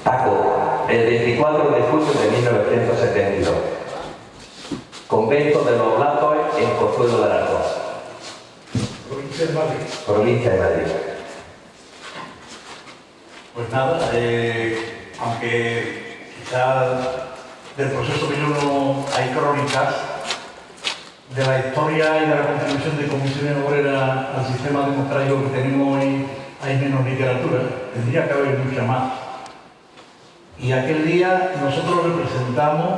Taco, el 24 de julio de 1972. Convento de los Blancos en Pozuelo de Alarcón. Provincia de Madrid. Provincia de Madrid. Pues nada, aunque quizás del proceso que yo no hay crónicas de la historia y de la contribución de Comisiones Obreras al sistema democrático que tenemos hoy, hay menos literatura, tendría que haber mucha más. Y aquel día nosotros representamos,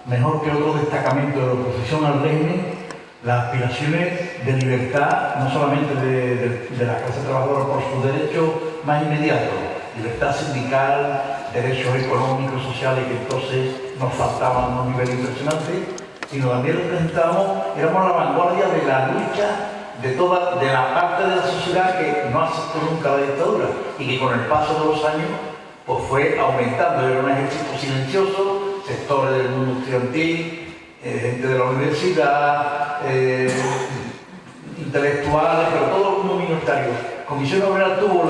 mejor que otro destacamento de la oposición al régimen, las aspiraciones de libertad, no solamente de la clase trabajadora por sus derechos más inmediatos, libertad sindical, derechos económicos, sociales, que entonces nos faltaban a un nivel impresionante, sino también representábamos, éramos la vanguardia de la lucha de la parte de la sociedad que no aceptó nunca la dictadura y que con el paso de los años pues fue aumentando. Era un ejército silencioso, sectores del mundo estudiantil, gente de la universidad, intelectuales, pero todo el mundo minoritario. Comisión Obrera tuvo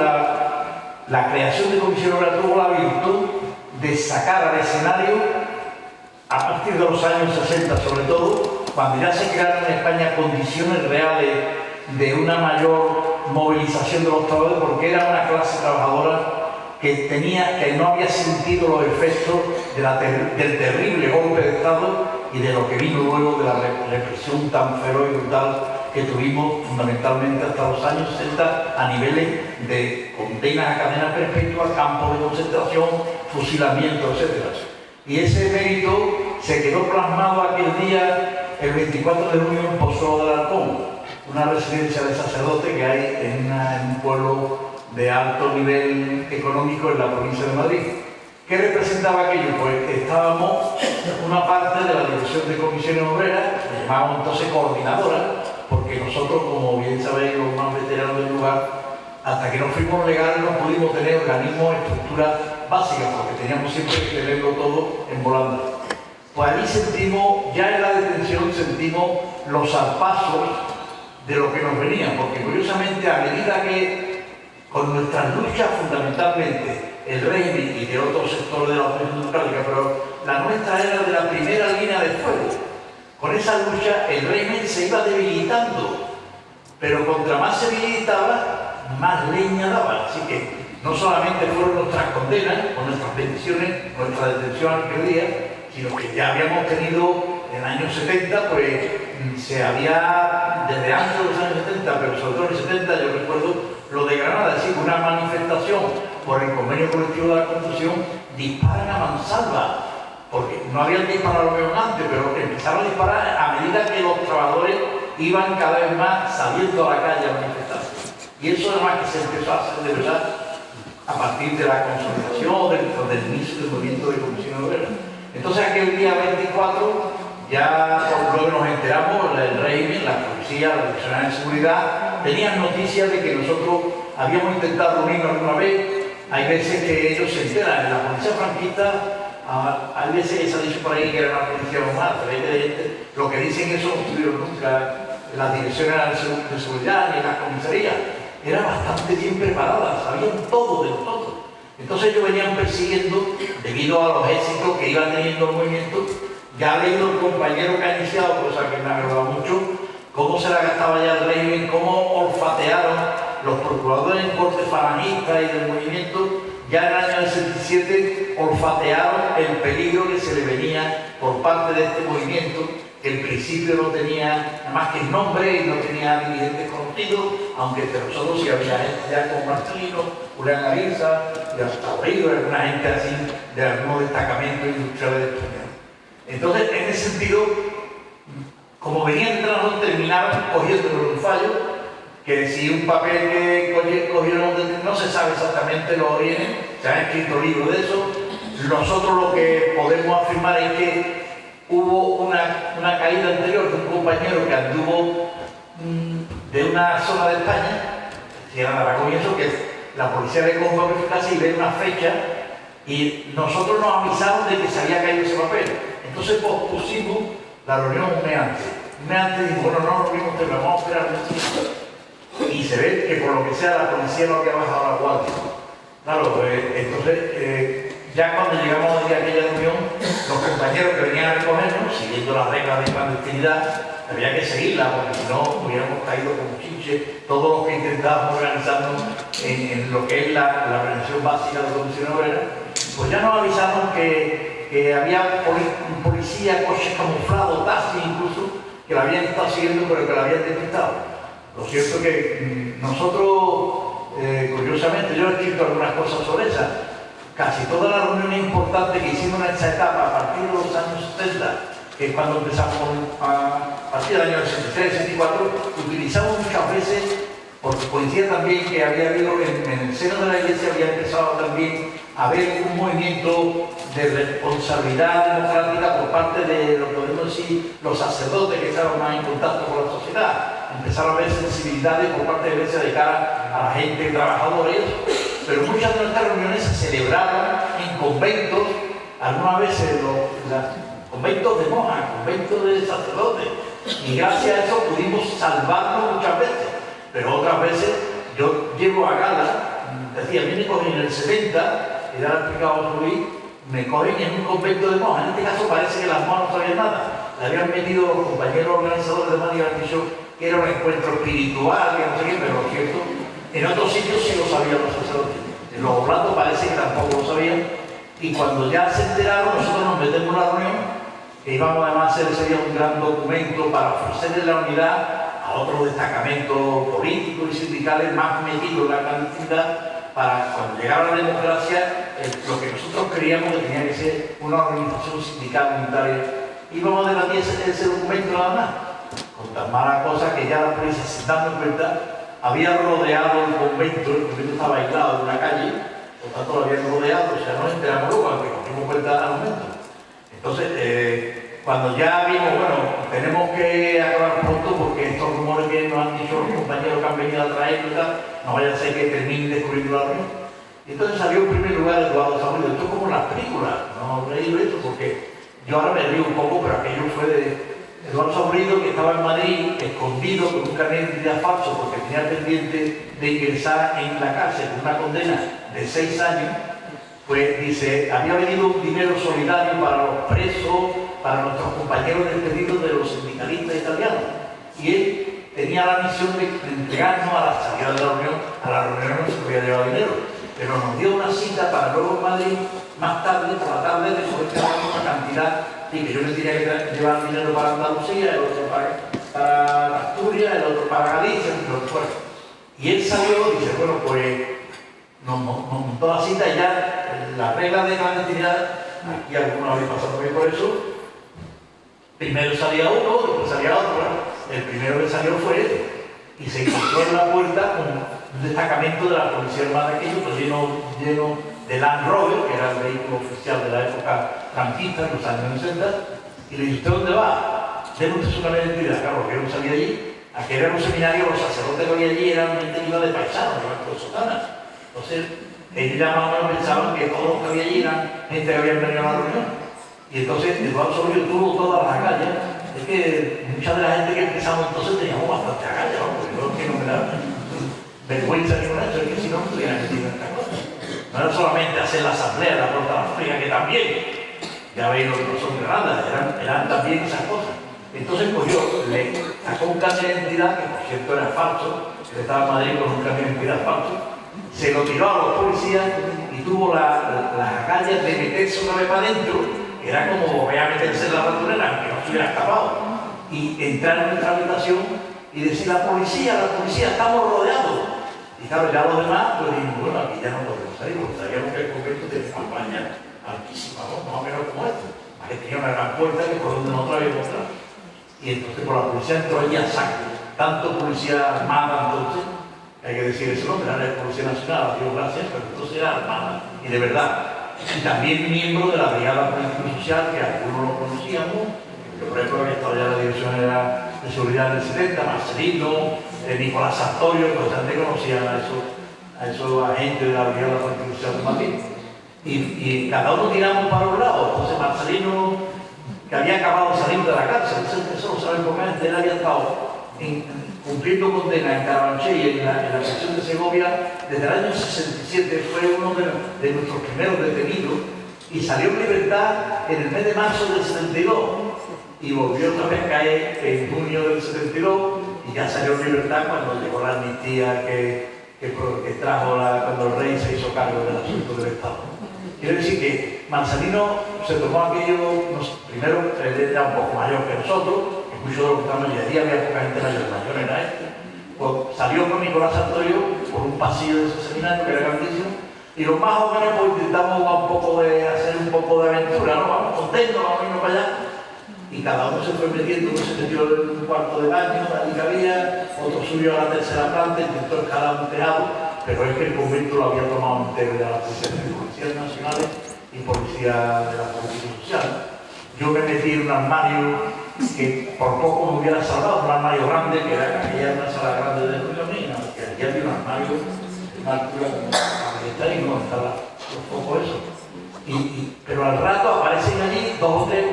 la creación de Comisión Obrera tuvo la virtud de sacar al escenario, a partir de los años 60 sobre todo, cuando ya se crearon en España condiciones reales de una mayor movilización de los trabajadores, porque era una clase trabajadora que no había sentido los efectos del terrible golpe de Estado y de lo que vino luego de la represión tan feroz y brutal que tuvimos fundamentalmente hasta los años 60 a niveles de condenas a cadena perpetua, campos de concentración, fusilamiento, etc. Y ese mérito se quedó plasmado aquel día, el 24 de junio, en Pozuelo de Alarcón, una residencia de sacerdote que hay en un pueblo de alto nivel económico en la provincia de Madrid. ¿Qué representaba aquello? Pues que estábamos una parte de la Dirección de Comisiones Obreras, que llamábamos entonces coordinadora, porque nosotros, como bien sabéis, los más veteranos del lugar, hasta que no fuimos legales no pudimos tener organismos, estructuras básicas, porque teníamos siempre que tenerlo todo en volanda. Pues allí sentimos, ya en la detención sentimos los zarpazos de lo que nos venía, porque curiosamente a medida que con nuestras luchas fundamentalmente, el régimen y de otros sectores de la oposición democrática, pero la nuestra era de la primera línea de fuego. Con esa lucha el régimen se iba debilitando, pero contra más se debilitaba, más leña daba. Así que no solamente fueron nuestras condenas, o nuestras bendiciones, nuestra detención aquel día, sino que ya habíamos tenido en el año 70, pues se había, desde antes de los años 70, pero sobre todo en el 70, yo recuerdo lo de Granada, es decir, una manifestación por el convenio colectivo de la Constitución, disparan a mansalva, porque no habían disparado antes, pero empezaron a disparar a medida que los trabajadores iban cada vez más saliendo a la calle a manifestarse. Y eso además que se empezó a hacer de verdad a partir de la consolidación, del inicio del movimiento de Comisión Obrera. Entonces aquel día 24, ya por lo que nos enteramos, el régimen, la policía, la Dirección de Seguridad, tenían noticias de que nosotros habíamos intentado reunirnos alguna vez. Hay veces que ellos se enteran, en la policía franquista, hay veces que se ha dicho por ahí que era una policía normal, pero evidentemente lo que dicen eso no estuvieron nunca en las direcciones de seguridad ni en las comisarías. Eran bastante bien preparadas, sabían todo de todo. Entonces ellos venían persiguiendo, debido a los éxitos que iban teniendo el movimiento. Ya ha leído el compañero que ha iniciado, cosa que me ha agradado mucho, cómo se la gastaba ya el régimen, cómo olfatearon los procuradores en cortes falangistas y del movimiento. Ya en el año 67 olfatearon el peligro que se le venía por parte de este movimiento, que en principio no tenía nada más que el nombre y no tenía dirigentes conocidos, aunque entre nosotros sí había gente ya como Marcelino, Julián Ariza, y hasta Oído, alguna gente así de algunos destacamentos industriales de España. Entonces, en ese sentido, como venían entrando, terminaron cogiendo un fallo, que si un papel que cogieron, no se sabe exactamente los orígenes, se han escrito libros de eso. Nosotros lo que podemos afirmar es que hubo una caída anterior de un compañero que anduvo de una zona de España, si era de Aragón y eso, que la policía le cogió a verificarse y ve una fecha, y nosotros nos avisaron de que se había caído ese papel. Entonces pospusimos la reunión un mes antes. Un mes antes dijimos, bueno, no nos vimos, pero vamos a esperar un momento. Y se ve que por lo que sea la policía no había bajado la guardia. Claro, pues entonces ya cuando llegamos a aquella reunión, los compañeros que venían a recogernos, siguiendo las reglas de clandestinidad, había que seguirla, porque si no hubiéramos caído como chinche todos los que intentábamos organizarnos en lo que es la organización básica de la Comisión Obrera. Pues ya nos avisaron que había policía, coches camuflados, taxis incluso, que la habían estado siguiendo, pero que la habían despistado. Lo cierto es que nosotros, curiosamente, yo he escrito algunas cosas sobre esa. Casi todas las reuniones importantes que hicimos en esta etapa, a partir de los años 70, que es cuando empezamos a partir del año 63, 64, utilizamos muchas veces, porque coincidía también que había habido en el seno de la Iglesia, había empezado también a haber un movimiento de responsabilidad democrática por parte de, lo que podemos decir, los sacerdotes que estaban más en contacto con la sociedad. Empezaron a haber sensibilidades por parte de la Iglesia de cara a la gente trabajadora y eso. Pero muchas de nuestras reuniones se celebraban en conventos, algunas veces conventos de monjas, conventos de sacerdotes, y gracias a eso pudimos salvarnos muchas veces. Pero otras veces yo llego a gala, decía, a mí me cogen en el 70, y ya lo ha explicado Luis, me cogen en un convento de monjas. En este caso parece que las monjas no sabían nada. Le habían metido los compañeros organizadores de Madrid que era un encuentro espiritual, que no sé qué, pero lo cierto, en otros sitios sí lo sabían los sacerdotes. En los oblatos parece que tampoco lo sabían. Y cuando ya se enteraron, nosotros nos metemos en la reunión, que íbamos además a hacer ese día un gran documento para ofrecerle la unidad a otros destacamentos políticos y sindicales más metidos en la clandestinidad, para cuando llegara la democracia, lo que nosotros creíamos que tenía que ser una organización sindical unitaria. Íbamos a debatir ese documento nada más, con tan mala cosa que ya la policía, se dando cuenta, había rodeado el convento estaba aislado de una calle, por tanto lo habían rodeado, o sea, no nos enteramos luego, aunque nos dimos cuenta al momento. Entonces, cuando ya vimos, bueno, tenemos que acabar pronto porque estos rumores que nos han dicho los compañeros que han venido a traer y tal, no vaya a ser que terminen descubriendo la reunión. Entonces salió en primer lugar Eduardo Samuel. Esto es como en las películas, no he leído esto porque yo ahora me río un poco, pero aquello fue de Eduardo Samuel, que estaba en Madrid escondido con un carnet de identidad falso porque tenía pendiente de ingresar en la cárcel con una condena de 6 años. Pues dice, había venido un dinero solidario para los presos, para nuestros compañeros despedidos de los sindicalistas italianos. Y él tenía la misión de entregarnos a la salida de la reunión. A la reunión no se podía llevar dinero, pero nos dio una cita para luego en Madrid, más tarde, por la tarde, después de una cantidad, y que yo le tenía que llevar dinero para Andalucía, el otro para Asturias, el otro para Galicia, y lo fuera. Y él salió y dice, bueno, pues nos montó la cita y ya las reglas de clandestinidad, aquí algunos habéis pasado también por eso, primero salía uno, después salía otro, el primero que salió fue él, y se encontró en la puerta con un destacamento de la Policía Armada aquello, pues lleno de Land Rover, que era el vehículo oficial de la época franquista, en los años 60, y le dice, ¿usted dónde va? Deme usted su carnet de identidad, claro, porque yo no salía allí, aquel era un seminario, los sacerdotes que había allí eran gente que iba de paisano, de sotanas. Entonces, ellos ya más o menos pensaban que todos los que había allí eran gente que habían venido a la reunión. Y entonces, Eduardo Samuel tuvo todas las agallas. Es que mucha de la gente que empezamos entonces teníamos bastante agallas, ¿no? Porque yo que no me da vergüenza ni con eso, es que si no, no estuviera metido en estas cosas. No era solamente hacer la asamblea, la puerta de la fábrica, que también, ya veis lo que son grandes, eran también esas cosas. Entonces, pues yo le sacó un carnet de identidad, que por cierto era falso, él estaba en Madrid con un carnet de identidad falso, se lo tiró a los policías y tuvo las agallas de meterse una vez para adentro, que era como voy a meterse en la ratonera, aunque no se hubiera escapado, y entrar en nuestra habitación y decir, la policía, estamos rodeados. Y claro, ya los demás, pues dijimos, bueno, aquí ya no podemos salir, porque sabíamos que el convento tenía una campaña altísima, ¿no? Más o menos como esto, que tenía una gran puerta que por donde nosotros habíamos entrado. Y entonces por la policía entró allí a saco, tanto policía armada entonces, hay que decir ese nombre, era la Policía Nacional, Dios gracias, pero entonces era armada, y de verdad. Y también miembro de la Brigada Político-Social, que algunos lo conocíamos, que por ejemplo había estado ya la Dirección de Seguridad del 70, Marcelino, Nicolás Sartorio, pues antes conocían a esos agentes de la Brigada Político-Social de Madrid. Y cada uno tiramos para un lado. Entonces Marcelino, que había acabado de salir de la cárcel, eso lo saben porque antes él había estado cumpliendo condena en Carabanchel y en la prisión de Segovia desde el año 67, fue uno de nuestros primeros detenidos, y salió en libertad en el mes de marzo del 72 y volvió otra vez a caer en junio del 72 y ya salió en libertad cuando llegó la amnistía que trajo cuando el rey se hizo cargo del asunto del Estado. Quiero decir que Manzanino se tomó aquello, primero, él era un poco mayor que nosotros, que muchos de los que estamos allí, había poca gente mayor era este. Pues salió con Nicolás Santoyo por un pasillo de ese seminario que era grandísimo, y los más jóvenes pues intentamos hacer un poco de aventura, ¿no? Vamos contentos, vamos a irnos para allá. Y cada uno se fue metiendo, uno se metió en un cuarto de baño, allí que había, otro subió a la tercera planta, intentó escalar un tejado, pero es que el convento lo había tomado entero ya la policías nacionales y policía de la Policía Social. Yo me metí en un armario que por poco me hubiera salvado, un armario grande, que era aquella una sala grande de reunión, que aquí había un armario de una altura como esta y no estaba un poco eso. Pero al rato aparecen allí dos o tres,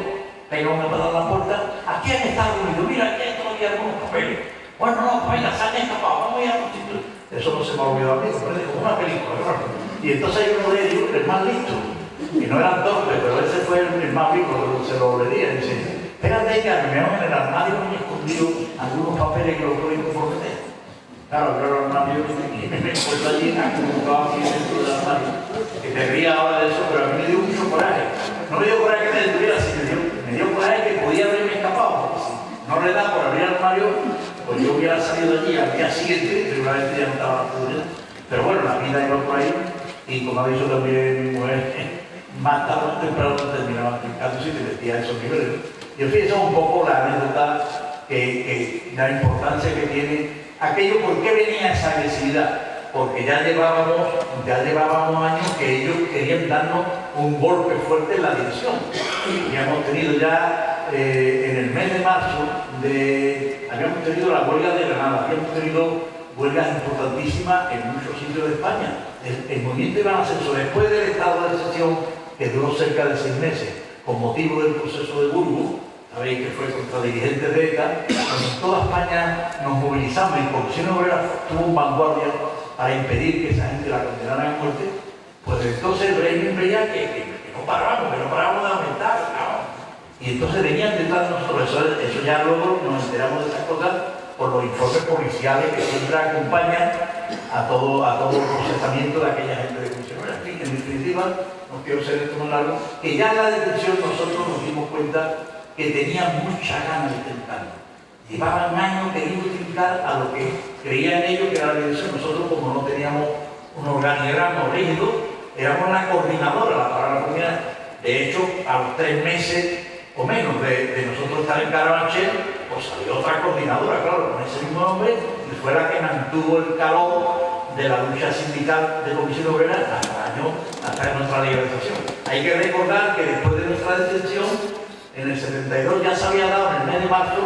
pegan una patada a la puerta. ¿Aquí han estado reunidos? Mira, aquí hay todavía algunos papeles. Bueno, no, pues venga, salen escapados, vamos a ir a constituir. Eso no se me ha olvidado a mí, como una película, ¿verdad? Y entonces hay uno de ellos, el más listo, que no eran torpes, pero ese fue el más rico, se lo leía y dice, espérate que me en el armario me he escondido algunos papeles que los pueden comprometer. Claro, pero el armario y me encuentro allí acomodado aquí dentro del armario. Que te ría ahora de eso, pero a mí me dio mucho coraje. No me dio coraje que me detuviera, sino me dio coraje que podía haberme escapado, porque si no le da por abrir el armario, pues yo hubiera salido de allí al día siguiente, seguramente ya no estaba la seguridad. Pero bueno, la vida iba por ahí, y como ha dicho también mi mujer, más tarde o temprano terminaba trincando y te metía a esos niveles. Y en fin, eso es un poco la anécdota, la importancia que tiene aquello. ¿Por qué venía esa agresividad? Porque ya llevábamos años que ellos querían darnos un golpe fuerte en la dirección. Y hemos tenido ya en el mes de marzo, habíamos tenido la huelga de Granada, habíamos tenido huelgas importantísimas en muchos sitios de España. El movimiento iba a ascenso después del estado de excepción, que duró cerca de 6 meses, con motivo del proceso de Burgos. Sabéis que fue contra dirigentes de ETA. En toda España nos movilizamos y Comisión Obrera tuvo vanguardia para impedir que esa gente la condenaran a muerte. Pues entonces el régimen veía que no parábamos de aumentar, ¿no? Y entonces venían detrás de nosotros. Eso ya luego nos enteramos de esas cosas por los informes policiales que siempre acompañan a todo el procesamiento de aquella gente de Comisión Obrera. En definitiva, no quiero ser esto más largo, que ya en la detención nosotros nos dimos cuenta que tenían mucha ganas de intentarlo. Llevaban años queriendo utilizar a lo que creían ellos que era la dirección. Nosotros, como no teníamos un organigrama rígido, éramos la coordinadora, la palabra coordinadora. De hecho, a los 3 meses o menos de nosotros estar en Carabanchel, pues salió otra coordinadora, claro, con ese mismo nombre, y fue la que mantuvo el calor de la lucha sindical de Comisión Obrera hasta nuestra legalización. Hay que recordar que después de nuestra detención, en el 72 ya se había dado en el mes de marzo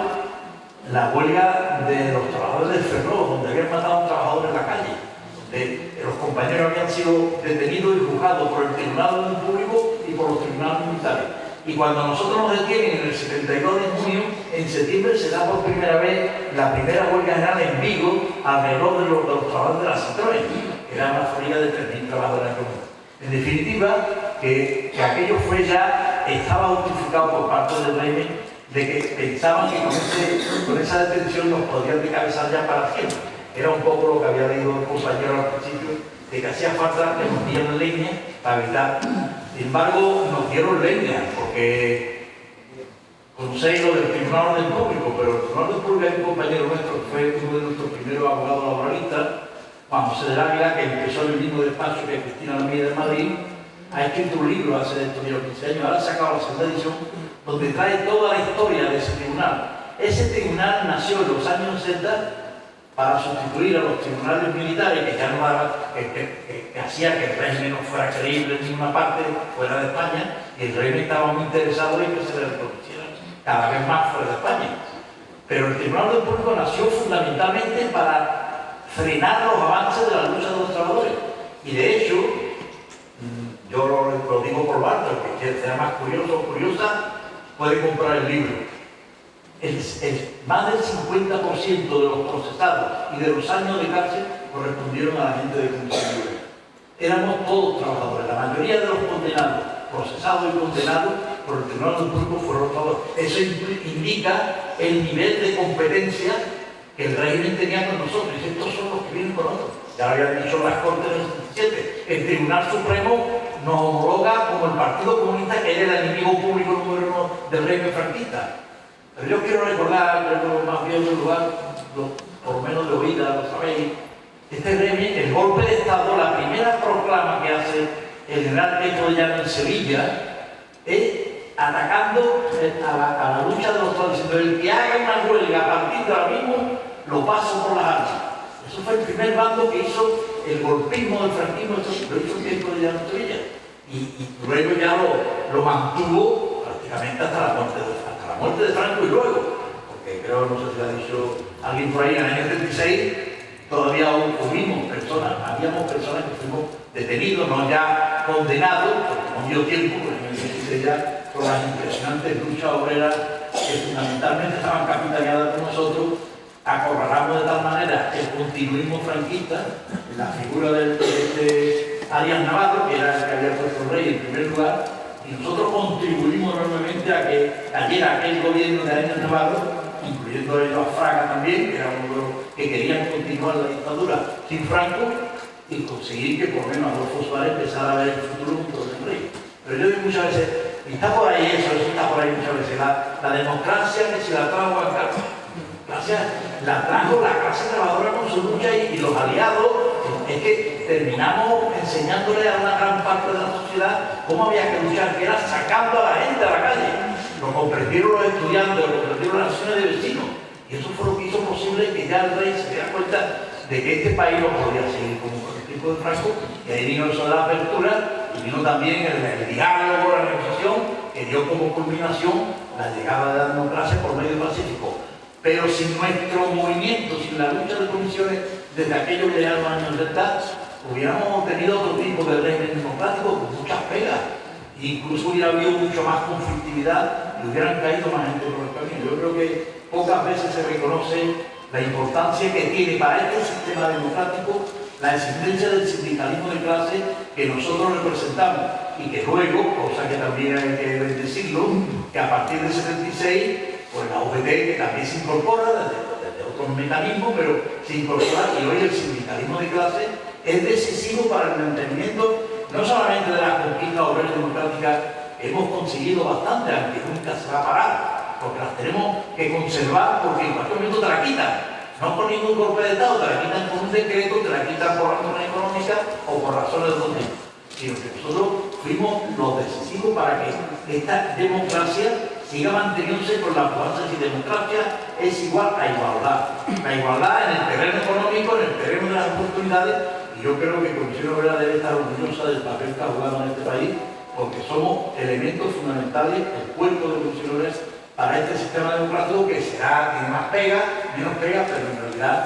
la huelga de los trabajadores del Ferrol, donde habían matado a un trabajador en la calle, donde los compañeros habían sido detenidos y juzgados por el Tribunal Público y por los tribunales militares. Y cuando nosotros nos detienen en el 72 de junio, en septiembre se da por primera vez la primera huelga general en Vigo alrededor de los trabajadores de la Citroën, que era una fábrica de 3.000 trabajadores en común. En definitiva, que aquello estaba justificado por parte del régimen, de que pensaban que con esa detención nos podían descabezar ya para siempre. Era un poco lo que había leído el compañero al principio, de que hacía falta que nos dieran leña para evitar. Sin embargo, nos dieron leña, porque conocéis lo del Tribunal del Público, pero el Tribunal del Público es un compañero nuestro, que fue uno de nuestros primeros abogados laboralistas, Juan José del Águila, que empezó en el mismo despacho que Cristina Lamilla de Madrid. Ha escrito un libro hace estos 15 años, ahora ha sacado la segunda edición, donde trae toda la historia de ese tribunal. Ese tribunal nació en los años 60 para sustituir a los tribunales militares que ya no daban, que hacía que el régimen no fuera creíble en ninguna parte fuera de España, y el régimen estaba muy interesado en que se le reconociera cada vez más fuera de España. Pero el Tribunal del Público nació fundamentalmente para frenar los avances de la lucha de los trabajadores. Y de hecho, yo lo digo por lo alto, el que sea más curioso o curiosa puede comprar el libro. Más del 50% de los procesados y de los años de cárcel correspondieron a la gente de Comisión Obrera. Éramos todos trabajadores, la mayoría de los condenados procesados y condenados por el Tribunal Supremo fueron todos. Eso indica el nivel de competencia que el régimen tenía con nosotros. Y estos son los que vienen con nosotros. Ya lo habían dicho las Cortes del 77. El Tribunal Supremo nos homologa como el Partido Comunista, que era el enemigo público número uno del régimen franquista. Pero yo quiero recordar, más bien en lugar, por lo menos de oída, lo sabéis, este régimen, el golpe de Estado, la primera proclama que hace el general Peto de Llano en Sevilla, es atacando a la lucha de los trabajadores. El que haga una huelga a partir de ahora mismo, lo paso por las armas. Eso fue el primer bando que hizo el golpismo del franquismo, lo hizo el tiempo de Llano en Sevilla. Y luego ya lo mantuvo prácticamente hasta la muerte de Franco y luego, porque creo, no sé si lo ha dicho alguien por ahí, en el año 36 todavía habíamos personas que fuimos detenidos, no ya condenados, porque no dio tiempo, porque en el 36 ya con las impresionantes luchas obreras que fundamentalmente estaban capitaneadas por nosotros, acorralamos de tal manera el continuismo franquista, la figura de Arias Navarro, que era el que había puesto el rey en primer lugar, y nosotros contribuimos enormemente a que cayera aquel gobierno de Arias Navarro, incluyendo ellos a Fraga también, que era uno de los que querían continuar la dictadura sin Franco, y conseguir que por lo menos Adolfo Suárez empezara a ver el futuro junto con el rey. Pero yo digo muchas veces, y está por ahí eso está por ahí muchas veces, la democracia que se la trajo a la trajo la clase trabajadora con su lucha y los aliados, es que terminamos enseñándole a una gran parte de la sociedad cómo había que luchar, que era sacando a la gente a la calle. Lo comprendieron los estudiantes, lo comprendieron las naciones de vecinos. Y eso fue lo que hizo posible que ya el rey se diera cuenta de que este país no podía seguir como con el tiempo de Franco, y ahí vino eso de la apertura, y vino también el diálogo, la negociación, que dio como culminación la llegada de la democracia por medio pacífico. Pero sin nuestro movimiento, sin la lucha de comisiones desde aquellos que ya los años 70, hubiéramos tenido otro tipo de régimen democrático con muchas pegas. Incluso hubiera habido mucho más conflictividad y hubieran caído más gente por el camino. Yo creo que pocas veces se reconoce la importancia que tiene para este sistema democrático la existencia del sindicalismo de clase que nosotros representamos y que luego, cosa que también hay que decirlo, que a partir del 76, pues la UGT, que también se incorpora desde otros mecanismos, pero se incorpora, y hoy el sindicalismo de clase es decisivo para el mantenimiento no solamente de las conquistas obreras democráticas que hemos conseguido bastante, aunque nunca se va a parar, porque las tenemos que conservar, porque en cualquier momento te la quitan, no por ningún golpe de Estado, te la quitan con un decreto, te la quitan por razones económicas o por razones de otro tipo, sino que nosotros fuimos los decisivos para que esta democracia siga manteniéndose con la fuerza. Si democracia es igual a igualdad. La igualdad en el terreno económico, en el terreno de las oportunidades, y yo creo que Comisión Obrera debe estar orgullosa del papel que ha jugado en este país, porque somos elementos fundamentales, el cuerpo de Comisión Obrera, para este sistema democrático que tiene más pega, menos pega, pero en realidad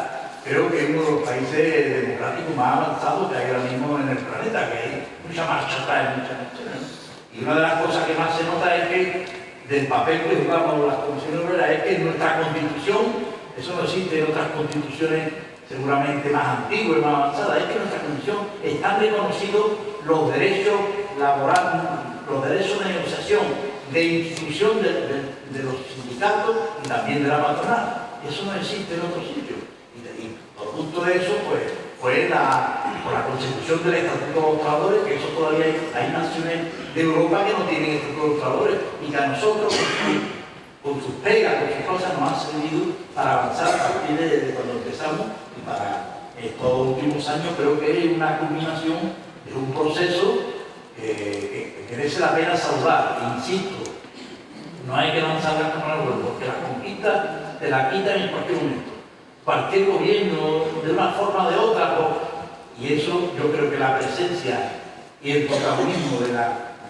creo que es uno de los países democráticos más avanzados que hay ahora mismo en el planeta, que hay mucha marcha atrás, mucha marcha. Y una de las cosas que más se nota es que del papel que jugamos las comisiones obreras es que en nuestra constitución, eso no existe en otras constituciones seguramente más antiguas y más avanzadas, es que en nuestra constitución están reconocidos los derechos laborales, los derechos de negociación, de institución de los sindicatos y también de la patronal. Eso no existe en otros sitios. Y por punto de eso, pues, fue por la consecución del Estatuto de los Trabajadores, que eso todavía hay naciones de Europa que no tienen Estatuto de los Trabajadores y que a nosotros, con sus pegas, con sus cosas, nos han servido para avanzar a partir de cuando empezamos y para estos últimos años. Creo que es una culminación de un proceso que merece la pena saludar. Insisto, no hay que lanzar la cámara al vuelo, porque la conquista te la quitan en cualquier momento. Cualquier gobierno, de una forma o de otra, y eso yo creo que la presencia y el protagonismo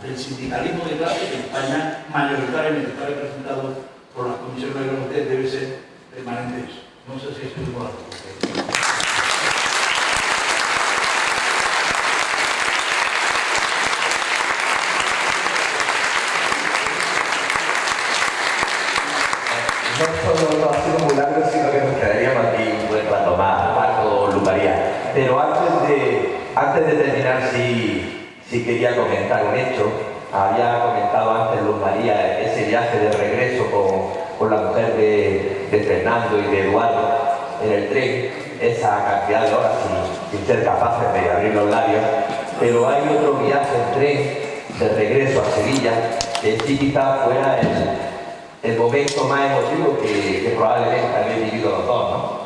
del sindicalismo de clase, que en España mayoritariamente está representado por las comisiones de ustedes, debe ser permanente eso. No sé si estoy de acuerdo. No solo no ha sido muy largo, sino que nos quedaríamos aquí un buen rato más, Paco Luparía. Pero antes de terminar, sí quería comentar un hecho. había comentado antes Luz María ese viaje de regreso con la mujer de Fernando y de Eduardo en el tren, esa cantidad de horas sin ser capaces de abrir los labios. Pero hay otro viaje en tren de regreso a Sevilla que sí quizás fuera el momento más emotivo que probablemente habéis vivido los dos, ¿no?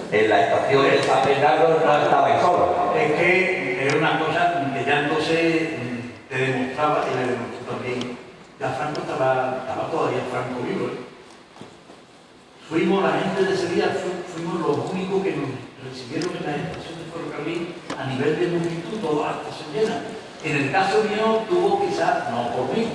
En la estación de San Bernardo no estabais solos. Es que era una cosa que ya entonces te demostraba, y le demostró también, ya Franco estaba todavía Franco vivo. Fuimos, la gente de Sevilla, fuimos los únicos que nos recibieron en la estación de ferrocarril a nivel de multitud, toda la estación llena. En el caso mío tuvo quizás, no por mí,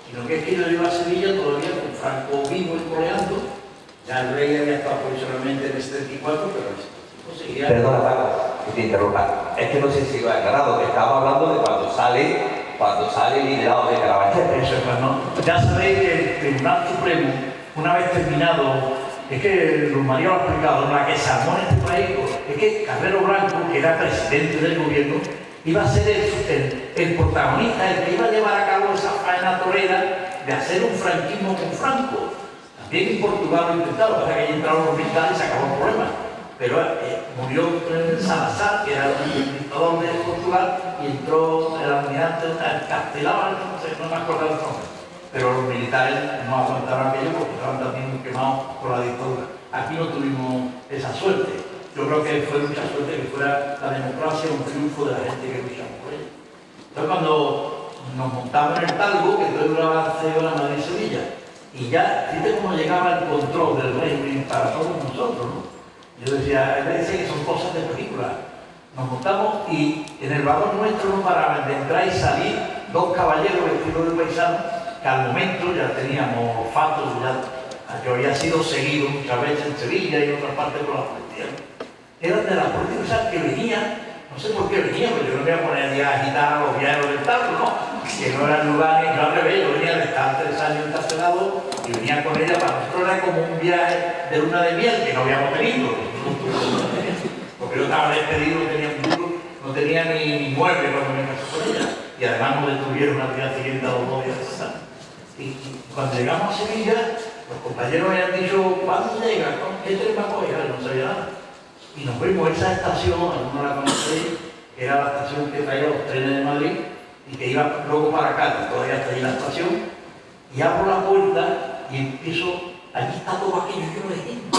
sino que es que yo iba a Sevilla todavía con Franco vivo y coleando. Ya el rey había estado provisionalmente en el 74, pero el tipo seguía... Perdona, Paco, que te interrumpa. Es que no sé si lo he aclarado, que estaba hablando de cuando sale liderado de Carabanchel. Eso es cuando... Ya sabéis que el Tribunal Supremo, una vez terminado, es que Luz María lo ha explicado, la que se armó en este país, es que Carrero Blanco, que era presidente del gobierno, iba a ser el protagonista, el que iba a llevar a cabo esa faena torera de hacer un franquismo con Franco. También en Portugal lo intentaron, para que ahí entraron los militares y se acabó el problema. Pero murió Salazar, que era el dictador de Portugal, y entró el almirante Castelao, no me acuerdo el nombre. Pero los militares no aguantaron aquello porque estaban también muy quemados por la dictadura. Aquí no tuvimos esa suerte. Yo creo que fue mucha suerte que fuera la democracia un triunfo de la gente que luchamos por ella. Entonces cuando nos montamos en el Talgo, que entonces duraba 6 horas Madrid-Sevilla, y ya, fíjate cómo llegaba el control del régimen para todos nosotros, ¿no? Yo decía, él dice que son cosas de película. Nos montamos y en el vagón nuestro no paraban de entrar y salir 2 caballeros vestidos de paisanos, que al momento ya teníamos olfatos, yo había sido seguido muchas veces en Sevilla y en otras partes por la policía. Eran de las policías que venían, no sé por qué venían, pero yo no me iba a poner a agitar a los viajeros del Talgo, ¿no? Que no eran lugares, yo al revés, yo venía de estar 3 años encarcelado y venía con ella, para nosotros era como un viaje de luna de miel que no habíamos tenido, porque yo estaba despedido, no tenía ni mueble cuando me casé con ella, y además nos detuvieron al día siguiente a los 2 días. Y cuando llegamos a Sevilla, los compañeros me habían dicho, ¿cuándo llega? ¿Qué tren va a coger? No sabía nada. Y nos fuimos a esa estación, algunos la conocéis, que era la estación que traía los trenes de Madrid, y que iba luego para acá, todavía está ahí la estación, y abro la puerta y empiezo, allí está todo aquello lleno de gente,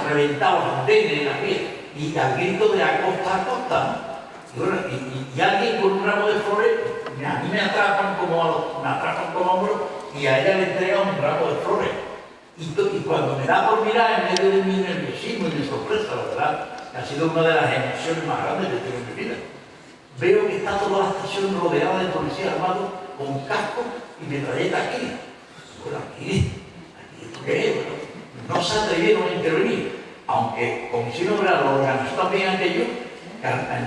reventado, andenes, aquí, y al grito de acosta a costa, y, bueno, y alguien con un ramo de flores, a mí me atrapan como hombros, y a ella le entregan un ramo de flores. Y cuando me da por mirar en medio de mi nerviosismo y mi sorpresa, la verdad, que ha sido una de las emociones más grandes que tengo en mi vida, veo que está toda la estación rodeada de policías armados con casco y metralleta aquí. Bueno, aquí ¿esto qué es? Bueno, no se atrevieron a intervenir, aunque Comisión Obrera lo organizó también aquello,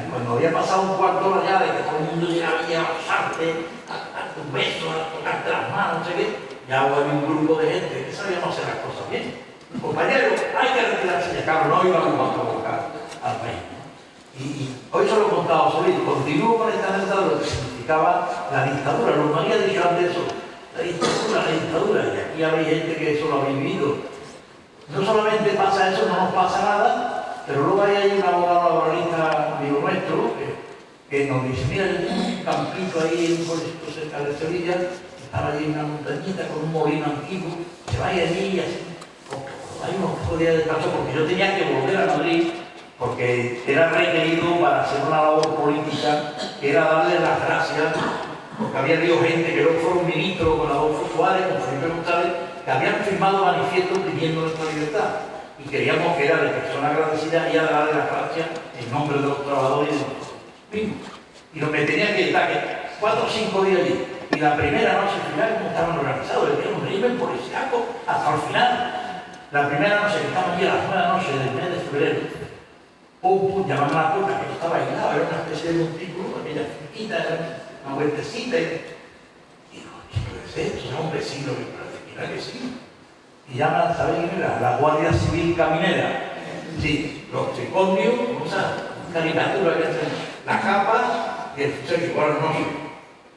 cuando había pasado un cuarto de hora ya de que todo el mundo llegaba a abrazarte, a darte un beso, a tocarte las manos, no sé qué, ya había un grupo de gente que sabíamos hacer las cosas bien. Compañeros, hay que retirarse ya, cabrón, no íbamos a provocar al país. Y hoy se lo he contado solito, continúo con esta anécdota de lo que significaba la dictadura. Luz María ha dicho antes eso, la dictadura, y aquí hay gente que eso lo ha vivido. No solamente pasa eso, no nos pasa nada, pero luego hay un abogado laboralista amigo nuestro que nos dice, mira, yo tengo un campito ahí en un pueblito cerca de Sevilla, estaba allí en una montañita con un molino antiguo, se vaya allí y así, hay unos pocos días de descanso, porque yo tenía que volver a Madrid, porque era requerido para hacer una labor política, que era darle las gracias, porque había habido gente que luego fueron ministros con Adolfo Suárez, con Felipe González, que habían firmado manifiestos pidiendo nuestra libertad. Y queríamos que era de persona agradecida y a darle las gracias en nombre de los trabajadores y de nosotros mismos. Y lo que tenía que estar 4 o 5 días allí. Y la primera noche, al final, como estaban organizados, le dieron un régimen policíaco hasta el final. La primera noche, que estábamos allí a las 9 de la noche del mes de febrero, llamaban a la puerta, que estaba aislado, era una especie de montículo, aquella finquita, una huertecita. Y digo, ¿qué es esto? ¿Era un vecino? Que sí. Y llaman, ¿sabéis quién era? La Guardia Civil Caminera. Sí, los tricornios, o sea, caricatura que hacen, la capa, y el fichaje igual no sé.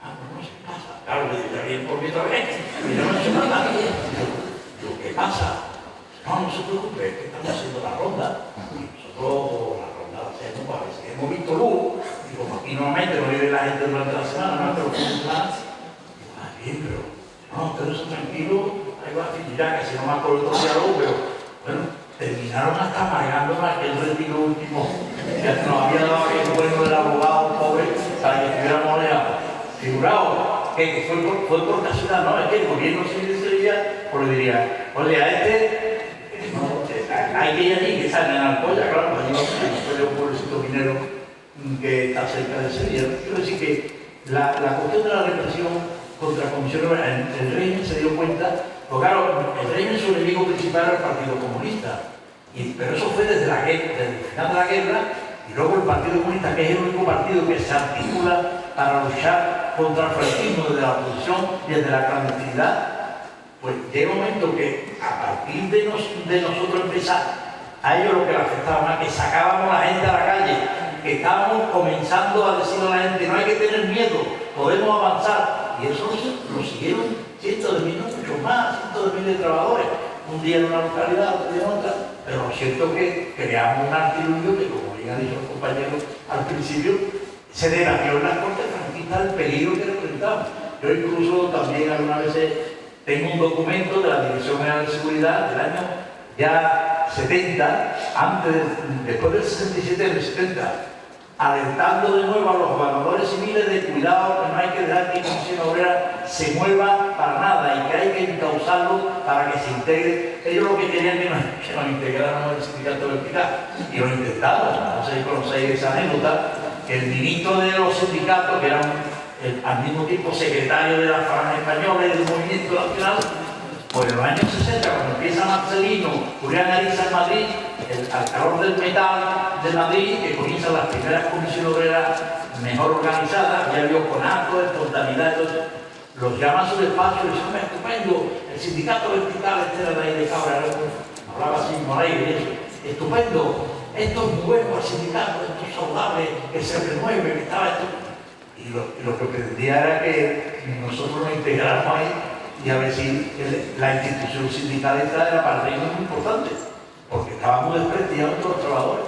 Pues no sé qué pasa. Claro, le digo, ya viene por mí otra vez. Y yo no sé nada. Digo, ¿qué pasa? No se preocupe, es que estamos haciendo la ronda. Y nosotros la ronda la hacemos para ver si hemos visto luz. Digo, aquí normalmente no vive la gente durante la semana, no, pero fin de semana. Digo, bien, pero no, ustedes son tranquilos, ahí va, ya casi no me acuerdo todo el diálogo, pero bueno, terminaron hasta amargando más que el retiro último que nos había dado aquel bueno del abogado pobre para que estuviéramos oleados. Figurado, que fue por casualidad, no, es que el gobierno civil de Sevilla, pues le diría, oye, a hay que ir allí, que sale en Alcoya, claro, allí no sé, un pueblecito minero que está cerca de Sevilla. Quiero decir que la cuestión de la represión contra la Comisión Obrera, el régimen se dio cuenta, porque claro, el régimen su enemigo principal era el Partido Comunista, pero eso fue desde el final de la guerra, y luego el Partido Comunista, que es el único partido que se articula para luchar contra el franquismo desde la oposición y desde la clandestinidad. Pues llega un momento que a partir de nosotros empezar, a ellos lo que les afectaba más, que sacábamos a la gente a la calle, que estábamos comenzando a decirle a la gente, no hay que tener miedo, podemos avanzar. Y eso lo siguieron cientos de miles, muchos más, cientos de miles de trabajadores, un día en una localidad, otro día en otra, pero lo cierto es que creamos un artilugio que, como bien ha dicho el compañero al principio, se debatió en las cortes franquistas el peligro que representaba. Yo incluso también algunas veces tengo un documento de la Dirección General de Seguridad del año ya 70, después del 67 y del 70, alertando de nuevo a los gobernadores civiles de cuidado, que no hay que dejar que la Comisión Obrera se mueva para nada y que hay que encauzarlo para que se integre. Ellos lo que querían que nos integráramos el sindicato vertical y lo intentaron. No sé si conocéis esa anécdota, que el ministro de los sindicatos, que era al mismo tiempo secretario de la Falange Española y del Movimiento Nacional, pues en los años 60, cuando empieza Marcelino, Julián Ariza en Madrid, al calor del metal de Madrid, que comienzan las primeras comisiones obreras mejor organizadas, ya vio con acto, espontaneidad, los llama a su despacho y dicen, estupendo, el sindicato vertical este era de ahí de Cabra, hablaba así Moreira y eso, estupendo, esto es nuevo, el sindicato, esto es saludable, que se renueve, que estaba esto. Y lo que pretendía era que nosotros nos integráramos ahí y a ver si la institución sindicalista era para el reino muy importante, porque estábamos desprestigiados todos los trabajadores.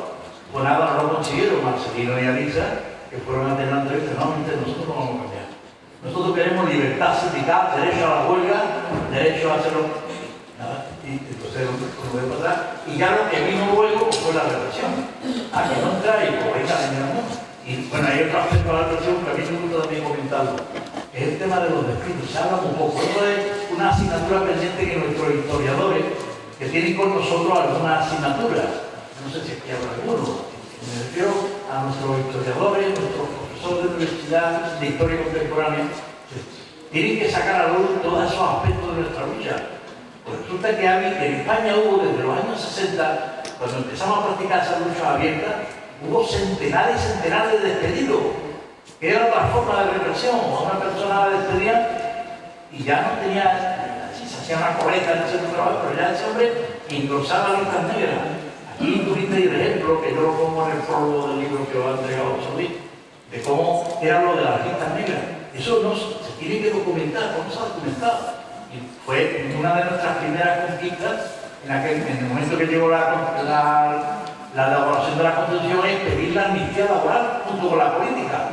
Pues nada, no lo consiguieron, Marcelino y Aliza, que fueron a tener la entrevista, no, nosotros no vamos a cambiar. Nosotros queremos libertad sindical, derecho a la huelga, derecho a hacerlo. Nada, y entonces lo voy a pasar. Y ya lo que vino luego fue la represión. A que no entra y pues venga, venga. Y bueno, hay otro aspecto de la represión que a mí me gusta también comentarlo. Es el tema de los despidos. Se habla un poco. Esto es una asignatura pendiente que nuestros historiadores, que tienen con nosotros algunas asignaturas, no sé si aquí habrá alguno, me refiero a nuestros historiadores, nuestros profesores de universidad de historia contemporánea, tienen que sacar a luz todos esos aspectos de nuestra lucha. Pues resulta que en España hubo desde los años 60, cuando empezamos a practicar esas luchas abiertas, hubo centenares y centenares de despedidos, que era otra forma de represión. A una persona la despedían y ya no tenía, si se hacía una coleta en ese trabajo, pero ya ese hombre engrosaba listas negras. Aquí tuviste el ejemplo, que yo lo pongo en el prólogo del libro que os ha entregado José, de cómo era lo de las listas negras. Eso no se tiene que documentar, ¿cómo se ha documentado? Y fue una de nuestras primeras conquistas en el momento que llegó la elaboración de la Constitución, es pedir la amnistía laboral junto con la política,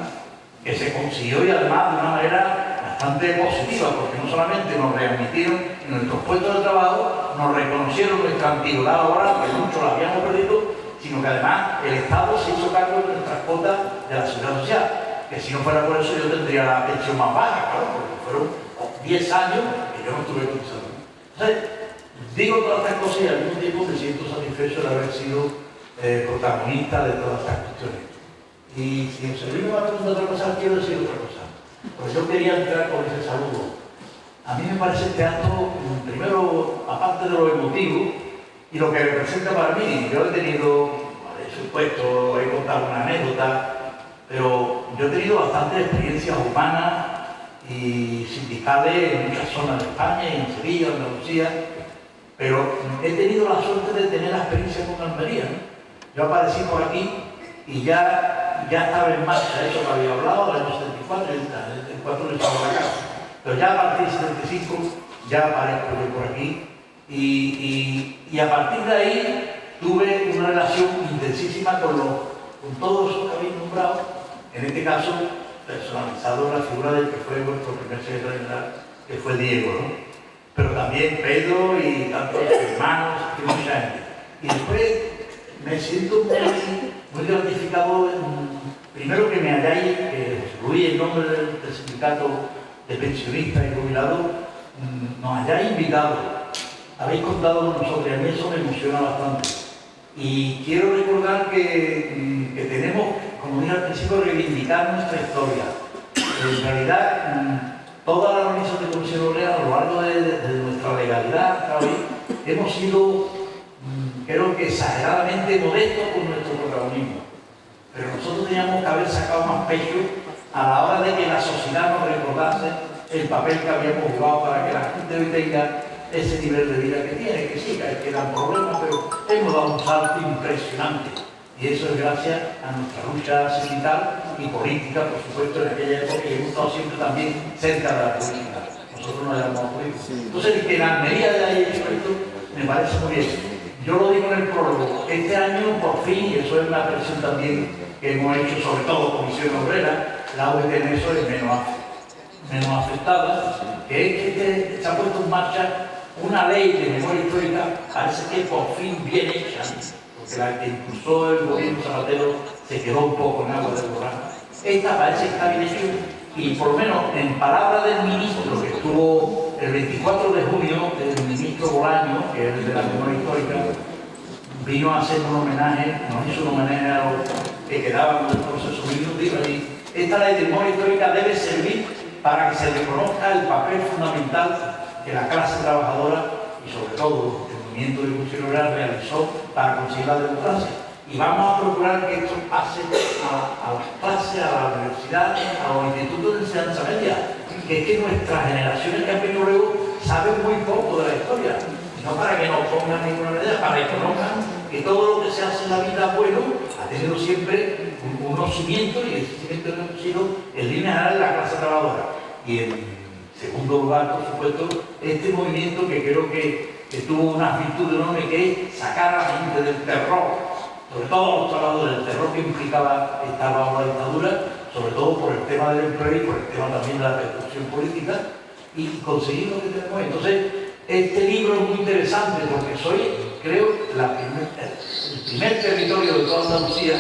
que se consiguió y además de una manera bastante positiva, porque no solamente nos readmitieron en nuestros puestos de trabajo, nos reconocieron nuestra antigüedad laboral, que muchos la habíamos perdido, sino que además el Estado se hizo cargo de nuestras cuotas de la seguridad social, que si no fuera por eso yo tendría la pensión más baja, claro, porque fueron 10 años que yo no estuve cotizando. Entonces, digo todas estas cosas y al mismo tiempo me siento satisfecho de haber sido protagonista de todas estas cuestiones. Y si el servicio me va a preguntar otra cosa, quiero decir otra cosa. Pues yo quería entrar con ese saludo. A mí me parece este acto, primero, aparte de lo emotivo y lo que representa para mí, yo he tenido, supuesto, he contado una anécdota, pero yo he tenido bastantes experiencias humanas y sindicales en muchas zonas de España, en Sevilla, en Andalucía, pero he tenido la suerte de tener la experiencia con Almería, ¿no? Yo aparecí por aquí y ya ya estaba en marcha, eso lo había hablado, del año 74, el 74 le estaba la casa. Pero ya a partir del 75 ya aparezco yo por aquí y a partir de ahí tuve una relación intensísima con todos los que habéis nombrado, en este caso personalizado en la figura del que fue vuestro primer secretario general, que fue Diego, ¿no? Pero también Pedro y tantos hermanos y mucha gente. Y después me siento muy gratificado, primero que me hayáis, que Luis, en nombre del sindicato de pensionistas y jubilados, nos hayáis invitado, habéis contado con nosotros, y a mí eso me emociona bastante. Y quiero recordar que tenemos, como dije al principio, reivindicar nuestra historia. En realidad, toda la organización de Comisión Obrera, a lo largo de nuestra legalidad, hemos sido, creo que exageradamente modestos con nuestro protagonismo. Pero nosotros teníamos que haber sacado más pecho a la hora de que la sociedad nos recordase el papel que habíamos jugado para que la gente hoy tenga ese nivel de vida que tiene, que sí, que quedan problemas, pero hemos dado un salto impresionante. Y eso es gracias a nuestra lucha sindical y política, por supuesto, en aquella época, y hemos estado siempre también cerca de la política. Nosotros no éramos políticos. Entonces, que la Almería haya hecho esto me parece muy bien. Yo lo digo en el prólogo, este año por fin, y eso es una presión también que hemos hecho, sobre todo Comisión Obrera, la UGT en eso es menos afectada, que es que se ha puesto en marcha una ley de memoria histórica, parece que por fin bien hecha, porque la que impulsó el gobierno Zapatero se quedó un poco en agua de borraja. Esta parece que está bien hecha y por lo menos en palabras del ministro que estuvo el 24 de junio, el ministro Bolaño, que es el de la memoria histórica, vino a hacer un homenaje, nos hizo un homenaje a los que quedaban del proceso mismo, dijo allí, esta ley de memoria histórica debe servir para que se reconozca el papel fundamental que la clase trabajadora y sobre todo el movimiento de Comisión Obrera realizó para conseguir la democracia. Y vamos a procurar que esto pase a las clases, a la universidad, a los institutos de enseñanza media, que es que nuestras generaciones que han venido luego saben muy poco de la historia, no para que no pongan ninguna medida, para que conozcan que todo lo que se hace en la vida bueno ha tenido siempre unos cimientos y ese cimiento ha sido en línea general la clase trabajadora. Y en segundo lugar, por supuesto, este movimiento que creo que tuvo una virtud enorme, que es sacar a la gente del terror, sobre todo los trabajadores, del terror que implicaba estar bajo la dictadura, sobre todo por el tema del empleo y por el tema también de la persecución política, y conseguir lo que tenemos. Entonces, este libro es muy interesante porque soy, creo, el primer territorio de toda Andalucía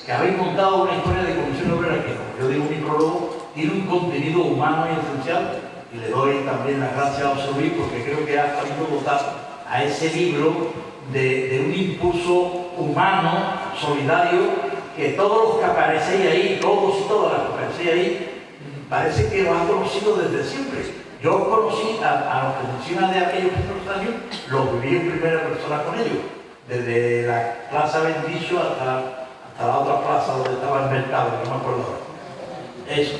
que habéis montado una historia de Comisión Obrera que, como yo digo en mi prólogo, tiene un contenido humano y esencial. Y le doy también las gracias a José Luis porque creo que ha sabido dotar a ese libro de un impulso humano, solidario, que todos los que aparecéis ahí, todos y todas las que aparecéis ahí, parece que lo han conocido desde siempre. Yo os conocí a los que mencionan de aquellos primeros años, los viví en primera persona con ellos, desde la Plaza Bendicio hasta la otra plaza donde estaba el mercado, que no me acuerdo ahora. Eso.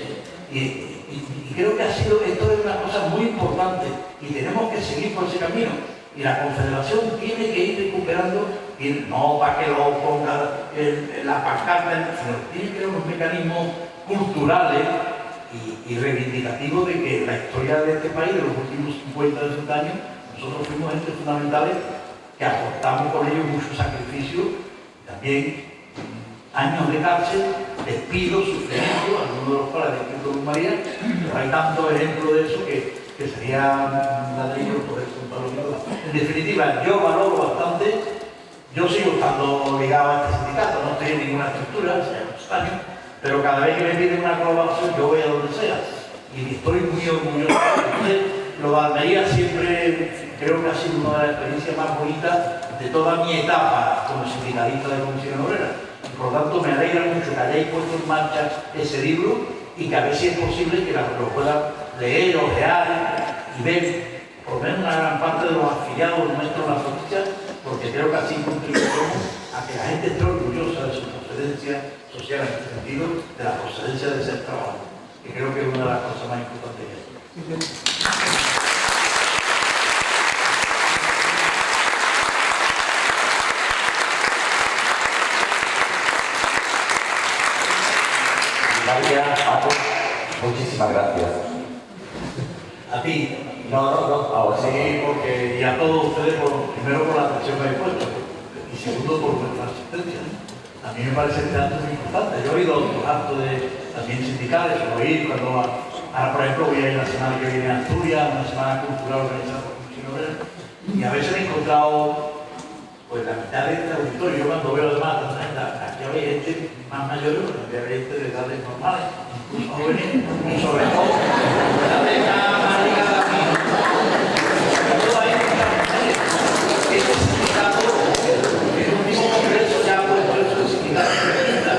Y creo que esto es una cosa muy importante y tenemos que seguir por ese camino. Y la Confederación tiene que ir recuperando, no para que lo ponga en la pancarta, sino tiene que haber unos mecanismos culturales y reivindicativos de que la historia de este país, de los últimos 50 o 60 años, nosotros fuimos gente fundamentales que aportamos con ellos mucho sacrificio, también años de cárcel, despidos, sufrimiento, algunos de los cuales descrito con María, pero hay tantos ejemplos de eso que sería ladrillo poder contarlo todo. En definitiva, yo valoro bastante, yo sigo estando ligado a este sindicato, no estoy en ninguna estructura, hace muchos años, pero cada vez que me piden una colaboración yo voy a donde sea y estoy muy orgulloso. Entonces, lo de Almería siempre creo que ha sido una de las experiencias más bonitas de toda mi etapa como sindicalista de Comisión Obrera. Por lo tanto, me alegra mucho que hayáis puesto en marcha ese libro y que a ver si es posible que lo puedan leer, ojear y ver por lo menos una gran parte de los afiliados nuestros en la justicia, porque creo que así contribuimos a que la gente esté orgullosa de su procedencia social, en este sentido, de la procedencia de ser trabajador, que creo que es una de las cosas más importantes que hay. Muchísimas gracias. A ti. Ahora Sí, porque y a todos ustedes, primero por la atención que habéis puesto y segundo por vuestra asistencia. A mí me parece que es muy importante. Yo he oído otros actos también sindicales, oí cuando ahora, por ejemplo, voy a ir la semana que viene a Asturias, una semana cultural organizada por Comisión Obrera, y a veces me he encontrado pues la mitad de este auditorio. Yo cuando veo además aquí había gente más mayor, había gente de edades normales, incluso jóvenes, y sobre todo edades más ligadas a mí. Todo ahí, este sindicato, el último congreso ya ha puesto eso de sindicato feminista,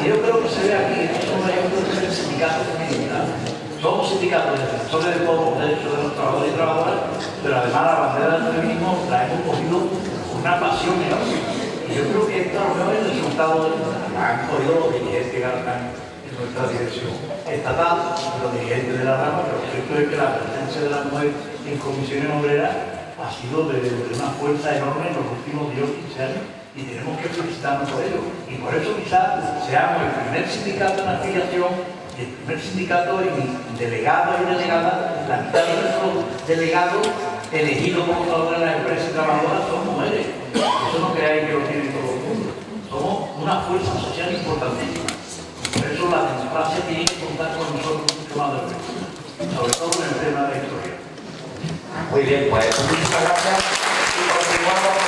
y yo creo que se ve aquí, no somos ejemplos de ser sindicato feminista. Somos sindicatos defensores de todos los derechos de los trabajadores y trabajadoras, pero además la bandera del feminismo la hemos cogido con una pasión enorme. Y yo creo que esto a lo mejor es el resultado de la han cogido los dirigentes que están en nuestra dirección estatal, los dirigentes de la rama, pero lo cierto es que la presencia de la mujer en comisiones obreras ha sido de una fuerza enorme en los últimos 10 o 15 años y tenemos que felicitarnos por ello. Y por eso quizás seamos el primer sindicato en afiliación y el primer sindicato en delegados y delegadas. La mitad de nuestros delegados elegidos como trabajadores de las empresas y trabajadoras son mujeres. Eso no creáis que lo tiene todo el mundo. Somos una fuerza social importantísima. Por eso la democracia tiene que contar con nosotros mucho más de frente, sobre todo en el tema de la historia. Muy bien, pues muchas gracias y continuamos.